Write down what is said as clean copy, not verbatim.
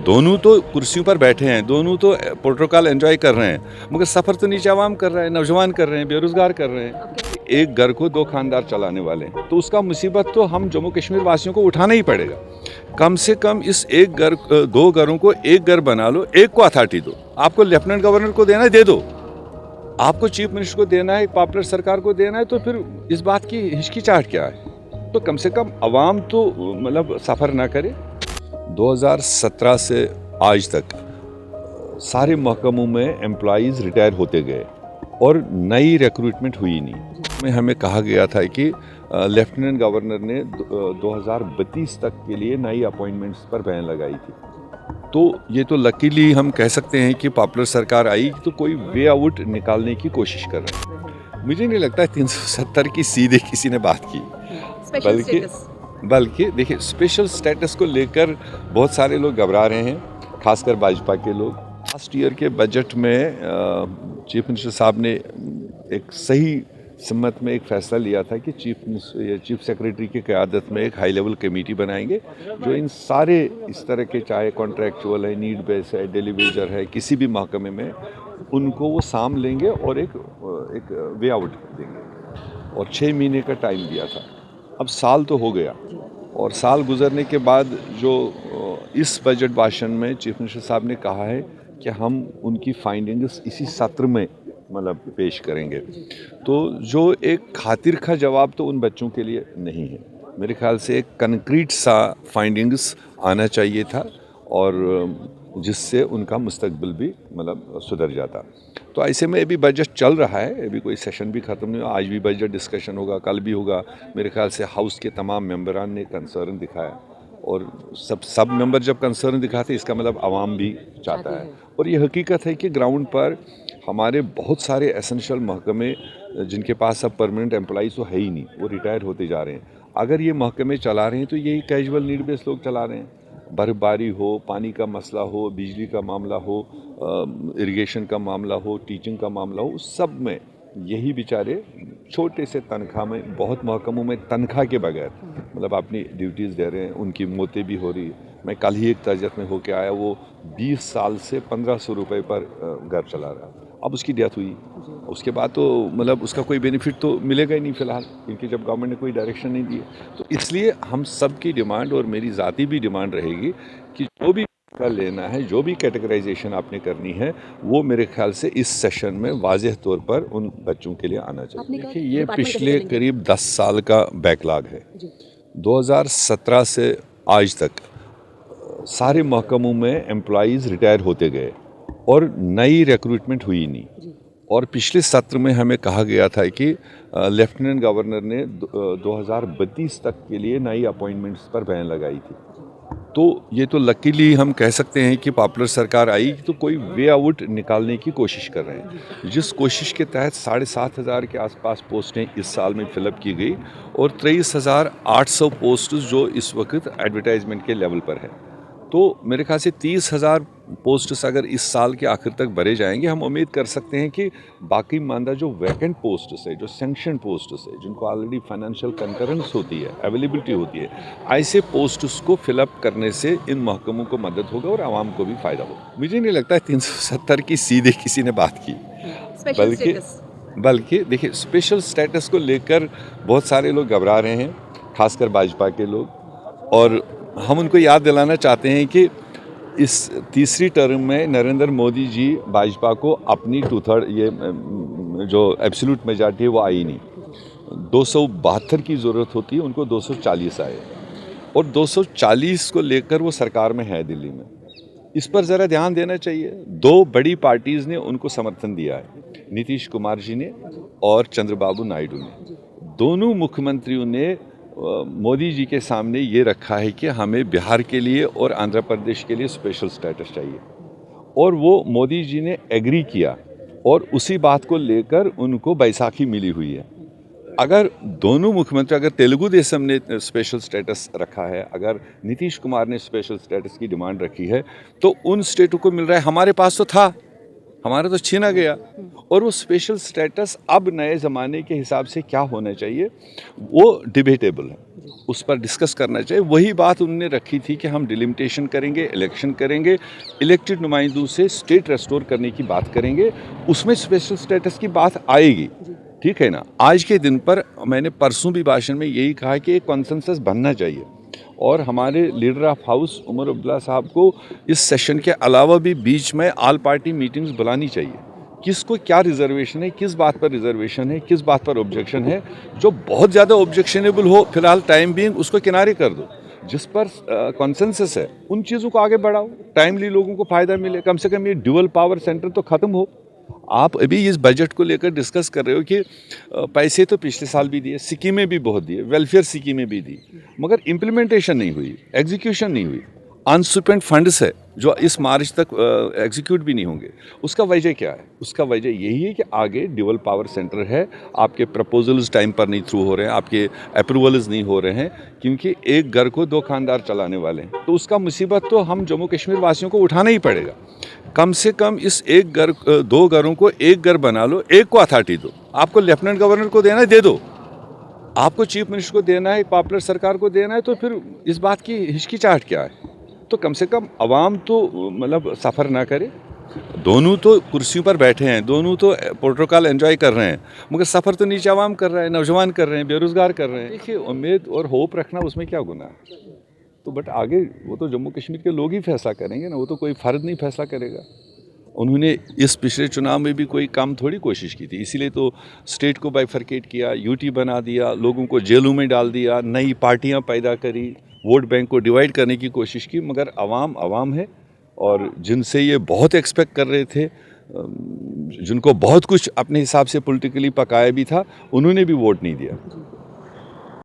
दोनों तो कुर्सियों पर बैठे हैं, दोनों तो प्रोटोकॉल एंजॉय कर रहे हैं, मगर सफ़र तो नीचे आवाम कर रहा है, नौजवान कर रहे हैं, बेरोज़गार कर रहे हैं। एक घर को दो खानदार चलाने वाले हैं, तो उसका मुसीबत तो हम जम्मू कश्मीर वासियों को उठाना ही पड़ेगा। कम से कम इस एक घर, दो घरों को एक घर बना लो, एक को अथॉरिटी दो। आपको लेफ्टिनेंट गवर्नर को देना है, दे दो। आपको चीफ मिनिस्टर को देना है, पॉपुलर सरकार को देना है, तो फिर इस बात की हिचकिचाहट क्या है? तो कम से कम अवाम तो मतलब सफ़र ना करे। 2017 से आज तक सारे महकमों में एम्प्लॉइज़ रिटायर होते गए और नई रिक्रूटमेंट हुई नहीं। में हमें कहा गया था कि लेफ्टिनेंट गवर्नर ने 2032 तक के लिए नई अपॉइंटमेंट्स पर बैन लगाई थी। तो ये तो लकीली हम कह सकते हैं कि पॉपुलर सरकार आई तो कोई वे आउट निकालने की कोशिश कर रहे हैं। मुझे नहीं लगता 370 की सीधे किसी ने बात की, बल्कि देखिए स्पेशल स्टेटस को लेकर बहुत सारे लोग घबरा रहे हैं, खासकर भाजपा के लोग। लास्ट ईयर के बजट में चीफ मिनिस्टर साहब ने एक सही सम्मत में एक फैसला लिया था कि चीफ सेक्रेटरी की क़यादत में एक हाई लेवल कमेटी बनाएंगे जो इन सारे इस तरह के, चाहे कॉन्ट्रैक्चुअल है, नीड बेस है, डेली वेजर है, किसी भी महकमे में उनको वो साम लेंगे और एक वे आउट देंगे। और 6 महीने का टाइम दिया था। अब साल तो हो गया, और साल गुजरने के बाद जो इस बजट भाषण में चीफ मिनिस्टर साहब ने कहा है कि हम उनकी फाइंडिंग्स इसी सत्र में मतलब पेश करेंगे, तो जो एक खातिर खा जवाब तो उन बच्चों के लिए नहीं है। मेरे ख्याल से एक कंक्रीट सा फाइंडिंग्स आना चाहिए था, और जिससे उनका मुस्तकबिल भी मतलब सुधर जाता। तो ऐसे में अभी बजट चल रहा है, अभी कोई सेशन भी ख़त्म नहीं हुआ। आज भी बजट डिस्कशन होगा, कल भी होगा। मेरे ख्याल से हाउस के तमाम मेंबरान ने कंसर्न दिखाया, और सब मेंबर जब कंसर्न दिखाते इसका मतलब आवाम भी चाहता है। और ये हकीकत है कि ग्राउंड पर हमारे बहुत सारे एसेंशियल महकमे जिनके पास अब परमानेंट एम्प्लॉइज़ तो है ही नहीं, वो रिटायर होते जा रहे हैं। अगर ये महकमे चला रहे हैं तो यही कैजुअल नीड बेस्ड लोग चला रहे हैं। बर्फबारी हो, पानी का मसला हो, बिजली का मामला हो, इरिगेशन का मामला हो, टीचिंग का मामला हो, उस सब में यही बेचारे छोटे से तनख्वाह में, बहुत महकमों में तनख्वाह के बगैर मतलब अपनी ड्यूटीज़ दे रहे हैं। उनकी मौतें भी हो रही। मैं कल ही एक तर्जत में होके आया, वो 20 साल से 1500 रुपये पर घर चला रहा। अब उसकी डेथ हुई, उसके बाद तो मतलब उसका कोई बेनिफिट तो मिलेगा ही नहीं फ़िलहाल, क्योंकि जब गवर्नमेंट ने कोई डायरेक्शन नहीं दी। तो इसलिए हम सब की डिमांड, और मेरी ज़ाती भी डिमांड रहेगी कि जो भी कर लेना है, जो भी कैटेगराइजेशन आपने करनी है, वो मेरे ख्याल से इस सेशन में वाज़ेह तौर पर उन बच्चों के लिए आना चाहिए। देखिए, ये पिछले करीब 10 साल का बैकलॉग है। 2017 से आज तक सारे महकमों में एम्प्लॉइज़ रिटायर होते गए और नई रिक्रूटमेंट हुई नहीं। और पिछले सत्र में हमें कहा गया था कि लेफ्टिनेंट गवर्नर ने 2032 तक के लिए नई अपॉइंटमेंट्स पर बैन लगाई थी। तो ये तो लकीली हम कह सकते हैं कि पॉपुलर सरकार आई तो कोई वे आउट निकालने की कोशिश कर रहे हैं, जिस कोशिश के तहत 7,500 के आसपास पोस्टें इस साल में फिलअप की गई, और 23,800 पोस्ट जो इस वक्त एडवर्टाइजमेंट के लेवल पर है। तो मेरे ख्याल से 30,000 पोस्ट्स अगर इस साल के आखिर तक भरे जाएंगे, हम उम्मीद कर सकते हैं कि बाकी मानदा जो वैकेंट पोस्ट्स है, जो सैंक्शन पोस्ट्स है, जिनको ऑलरेडी फाइनेंशियल कंकरेंस होती है, अवेलेबिलिटी होती है, ऐसे पोस्ट्स को फिलअप करने से इन महकमों को मदद होगा और आवाम को भी फ़ायदा होगा। मुझे नहीं लगता 370 की सीधे किसी ने बात की, बल्कि देखिए स्पेशल स्टेटस को लेकर बहुत सारे लोग घबरा रहे हैं, खासकर भाजपा के लोग। और हम उनको याद दिलाना चाहते हैं कि इस तीसरी टर्म में नरेंद्र मोदी जी भाजपा को अपनी 2/3 ये जो एब्सोल्यूट मेजॉरिटी है वो आई नहीं। 272 की ज़रूरत होती है, उनको 240 आए, और 240 को लेकर वो सरकार में है दिल्ली में। इस पर ज़रा ध्यान देना चाहिए। दो बड़ी पार्टीज़ ने उनको समर्थन दिया है, नीतीश कुमार जी ने और चंद्रबाबू नायडू ने। दोनों मुख्यमंत्रियों ने मोदी जी के सामने ये रखा है कि हमें बिहार के लिए और आंध्र प्रदेश के लिए स्पेशल स्टेटस चाहिए, और वो मोदी जी ने एग्री किया, और उसी बात को लेकर उनको बैसाखी मिली हुई है। अगर दोनों मुख्यमंत्री, अगर तेलुगु देशम ने स्पेशल स्टेटस रखा है, अगर नीतीश कुमार ने स्पेशल स्टेटस की डिमांड रखी है, तो उन स्टेटों को मिल रहा है। हमारे पास तो था, हमारा तो छीना गया। और वो स्पेशल स्टेटस अब नए ज़माने के हिसाब से क्या होना चाहिए वो डिबेटेबल है। उस पर डिस्कस करना चाहिए। वही बात उन्होंने रखी थी कि हम डिलिमिटेशन करेंगे, इलेक्शन करेंगे, इलेक्टेड नुमाइंदों से स्टेट रेस्टोर करने की बात करेंगे, उसमें स्पेशल स्टेटस की बात आएगी, ठीक है ना। आज के दिन पर मैंने परसों भी भाषण में यही कहा कि एक कॉन्सेंसस बनना चाहिए और हमारे leader of house Omar Abdullah साहब को इस सेशन के अलावा भी बीच में ऑल पार्टी मीटिंग्स बुलानी चाहिए। किसको क्या रिजर्वेशन है, किस बात पर रिजर्वेशन है, किस बात पर ऑब्जेक्शन है, जो बहुत ज़्यादा ऑब्जेक्शनेबल हो फिलहाल टाइम बीइंग उसको किनारे कर दो। जिस पर कॉन्सेंसस है उन चीज़ों को आगे बढ़ाओ, टाइमली लोगों को फ़ायदा मिले, कम से कम ये ड्यूअल पावर सेंटर तो ख़त्म हो। आप अभी इस बजट को लेकर डिस्कस कर रहे हो कि पैसे तो पिछले साल भी दिए, स्कीमें भी बहुत दिए, वेलफेयर स्कीमें भी दी, मगर इम्प्लीमेंटेशन नहीं हुई, एग्जीक्यूशन नहीं हुई। अनस्पेंड फंड्स है जो इस मार्च तक एग्जीक्यूट भी नहीं होंगे। उसका वजह क्या है? उसका वजह यही है कि आगे ड्यूअल पावर सेंटर है, आपके प्रपोजल्स टाइम पर नहीं थ्रू हो रहे हैं, आपके अप्रूवल्स नहीं हो रहे हैं, क्योंकि एक घर को दो खानदार चलाने वाले हैं। तो उसका मुसीबत तो हम जम्मू कश्मीर वासियों को उठाना ही पड़ेगा। कम से कम इस एक घर, दो घरों को एक घर बना लो, एक को अथॉरिटी दो। आपको लेफ्टिनेंट गवर्नर को देना है दे दो, आपको चीफ मिनिस्टर को देना है, पॉपुलर सरकार को देना है, तो फिर इस बात की हिचकिचाहट क्या है? तो कम से कम अवाम तो मतलब सफ़र ना करे। दोनों तो कुर्सियों पर बैठे हैं, दोनों तो प्रोटोकॉल एंजॉय कर रहे हैं, मगर सफ़र तो नीचे अवाम कर रहा है, नौजवान कर रहे हैं, बेरोज़गार कर रहे हैं। देखिए, उम्मीद और होप रखना उसमें क्या गुनाह है? तो बट आगे वो तो जम्मू कश्मीर के लोग ही फैसला करेंगे ना, वो तो कोई फ़र्द नहीं फैसला करेगा। उन्होंने इस पिछले चुनाव में भी कोई काम थोड़ी कोशिश की थी, इसीलिए तो स्टेट को बाइफरकेट किया, यूटी बना दिया, लोगों को जेलों में डाल दिया, नई पार्टियां पैदा करी, वोट बैंक को डिवाइड करने की कोशिश की, मगर अवाम अवाम है और जिनसे ये बहुत एक्सपेक्ट कर रहे थे, जिनको बहुत कुछ अपने हिसाब से पॉलिटिकली पकाया भी था, उन्होंने भी वोट नहीं दिया।